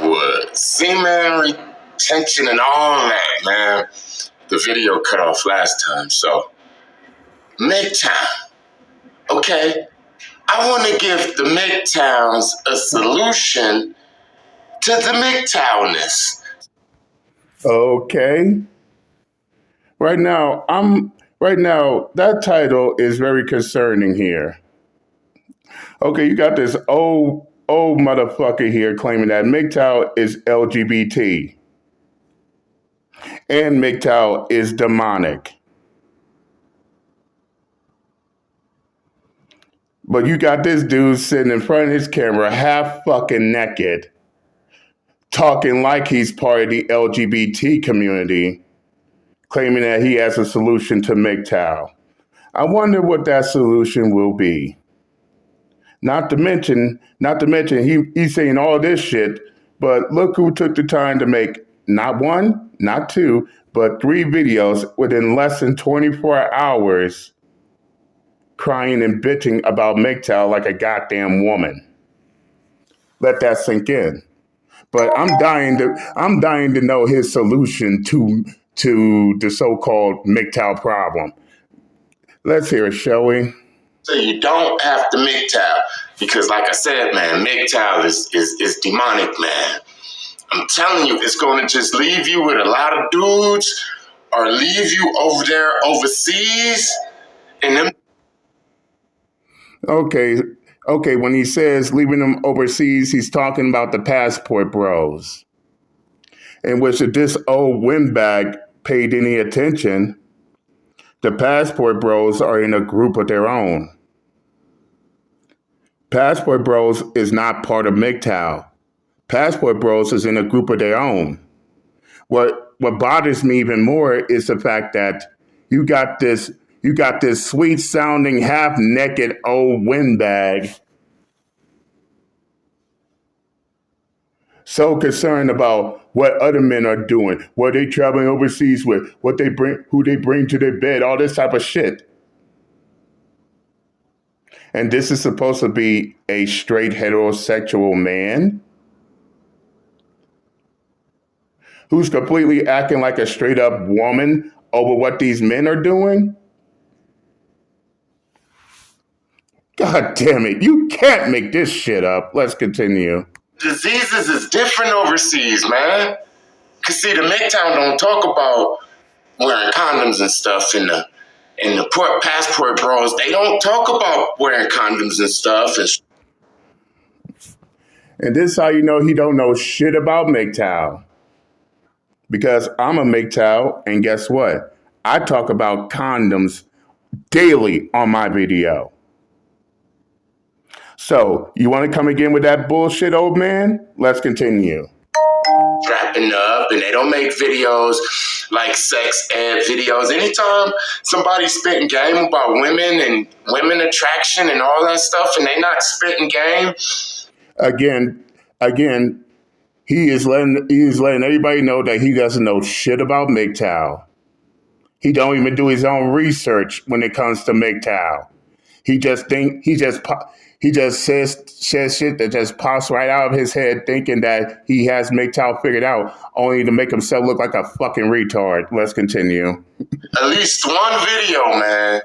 with semen retention and all that, man. The video cut off last time, so Mgtow. Okay, I want to give the Mgtowns a solution to the Mgtowness. Okay. Right now that title is very concerning here. Okay, you got this old motherfucker here claiming that Mgtow is LGBT and Mgtow is demonic. But you got this dude sitting in front of his camera half fucking naked, talking like he's part of the LGBT community, claiming that he has a solution to Mgtow. I wonder what that solution will be. Not to mention, he's saying all this shit, but look who took the time to make not one, not two, but 3 videos within less than 24 hours crying and bitching about Mgtow like a goddamn woman. Let that sink in. But I'm dying to know his solution to the so-called Mgtow problem. Let's hear it, shall we? So you don't have to Mgtow because, like I said, man, Mgtow is demonic, man. I'm telling you, it's going to just leave you with a lot of dudes or leave you over there overseas and them. Okay, when he says leaving them overseas, he's talking about the passport bros. In which if this old windbag paid any attention, the passport bros are in a group of their own. Passport bros is not part of Mgtow. Passport bros is in a group of their own. What bothers me even more is the fact that you got this sweet sounding half naked old windbag so concerned about what other men are doing, what they traveling overseas with, what they bring, who they bring to their bed, all this type of shit. And this is supposed to be a straight heterosexual man who's completely acting like a straight up woman over what these men are doing? God damn it, you can't make this shit up. Let's continue. Diseases is different overseas, man. Cause see, the Mgtown don't talk about wearing condoms and stuff in the passport bros. They don't talk about wearing condoms and stuff. And this is how you know he don't know shit about Mgtow. Because I'm a Mgtow, and guess what? I talk about condoms daily on my video. So, you want to come again with that bullshit, old man? Let's continue. Strapping up, and they don't make videos like sex ed videos. Anytime somebody's spitting game about women and women attraction and all that stuff, and they not spitting game. Again, he is letting everybody know that he doesn't know shit about Mgtow. He don't even do his own research when it comes to Mgtow. He just says shit that just pops right out of his head, thinking that he has Mgtow figured out, only to make himself look like a fucking retard. Let's continue. At least one video, man,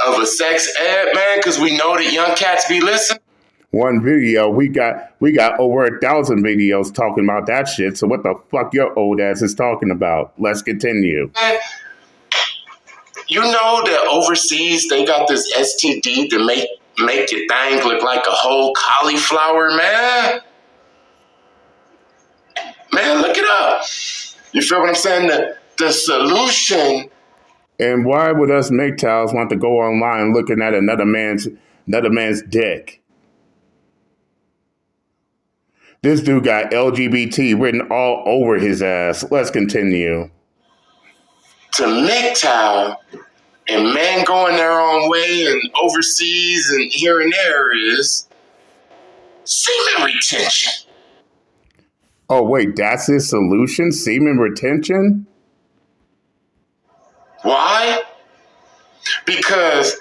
of a sex ed, man, because we know that young cats be listening. One video, we got over 1,000 videos talking about that shit. So what the fuck your old ass is talking about? Let's continue. Man, you know that overseas they got this STD to make your thing look like a whole cauliflower, man. Man, look it up. You feel what I'm saying? The solution. And why would us Mgtows want to go online looking at another man's dick? This dude got LGBT written all over his ass. Let's continue. To Mgtow and men going their own way and overseas and here and there is semen retention. Oh, wait, that's his solution? Semen retention? Why? Because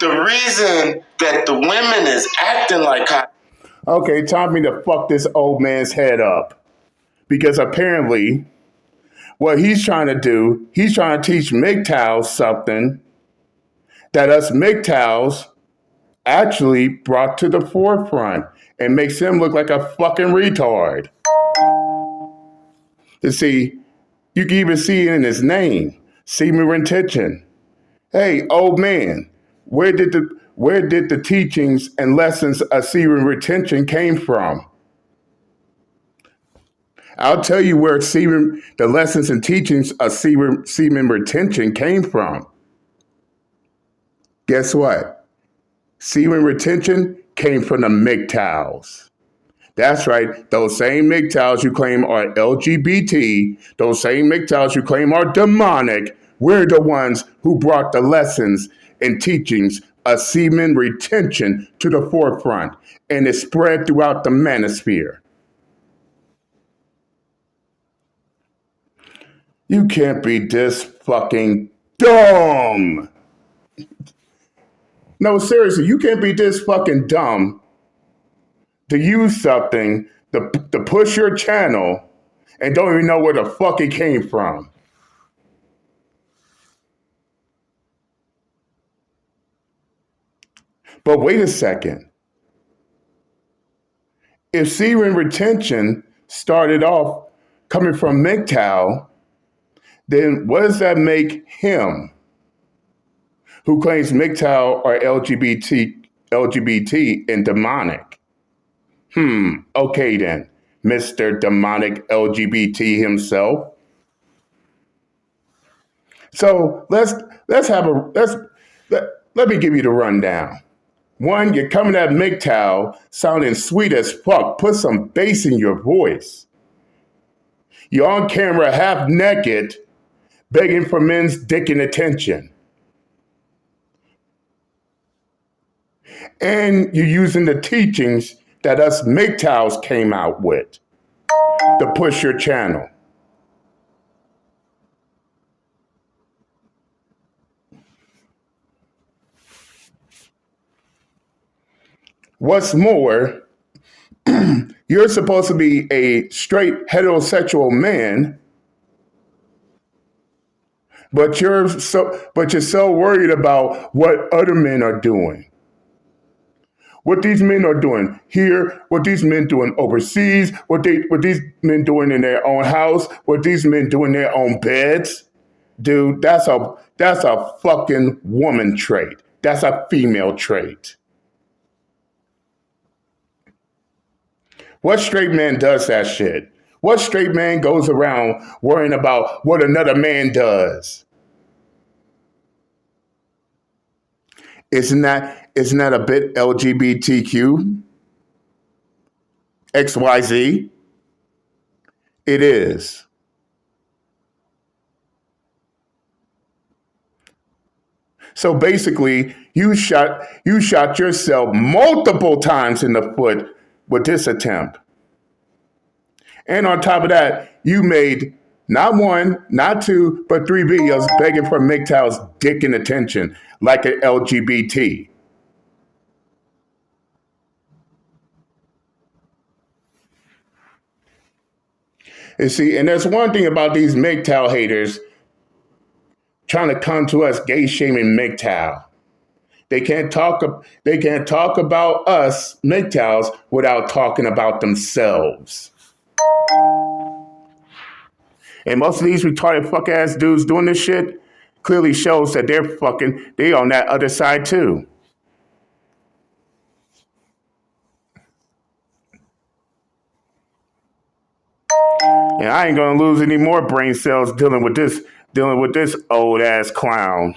the reason that the women is acting like Okay, time me to fuck this old man's head up. Because apparently, what he's trying to do, he's trying to teach Mgtow something that us Mgtows actually brought to the forefront and makes him look like a fucking retard. You see, you can even see it in his name, semen retention. Hey, old man, where did the teachings and lessons of semen retention came from? I'll tell you where the lessons and teachings of semen retention came from. Guess what? Semen retention came from the Mgtows. That's right, those same Mgtows you claim are LGBT, those same Mgtows you claim are demonic, we're the ones who brought the lessons and teachings of semen retention to the forefront, and it spread throughout the manosphere. You can't be this fucking dumb. No, seriously, you can't be this fucking dumb to use something to push your channel and don't even know where the fuck it came from. But wait a second. If semen retention started off coming from Mgtow, then what does that make him, who claims Mgtow are LGBT and demonic? Okay then, Mr. Demonic LGBT himself. So let me give you the rundown. One, you're coming at Mgtow sounding sweet as fuck. Put some bass in your voice. You're on camera half naked, begging for men's dick and attention. And you're using the teachings that us Mgtows came out with to push your channel. What's more, you're supposed to be a straight heterosexual man, but you're so worried about what other men are doing. What these men are doing here, what these men doing overseas, what these men doing in their own house, what these men doing in their own beds. Dude, that's a fucking woman trait. That's a female trait. What straight man does that shit? What straight man goes around worrying about what another man does? Isn't that a bit LGBTQ? XYZ? It is. So basically, you shot yourself multiple times in the foot with this attempt. And on top of that, you made not one, not two, but 3 videos begging for Mgtow's dick and attention, like an LGBT. You see, and there's one thing about these Mgtow haters trying to come to us gay shaming Mgtow. They can't talk about us Mgtows without talking about themselves. And most of these retarded fuck ass dudes doing this shit clearly shows that they on that other side too. And I ain't gonna lose any more brain cells dealing with this old ass clown.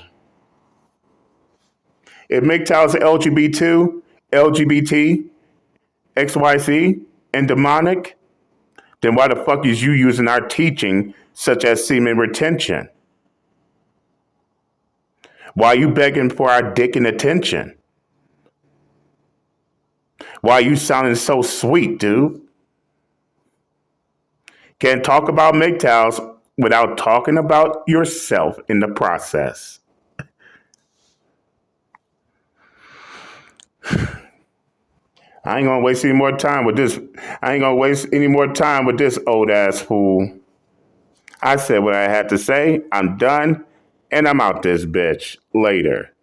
If Mgtow's LGBT, XYZ, and demonic, then why the fuck is you using our teaching such as semen retention? Why are you begging for our dick and attention? Why are you sounding so sweet, dude? Can't talk about Mgtows without talking about yourself in the process. I ain't gonna waste any more time with this. I ain't gonna waste any more time with this old ass fool. I said what I had to say. I'm done, and I'm out this bitch. Later.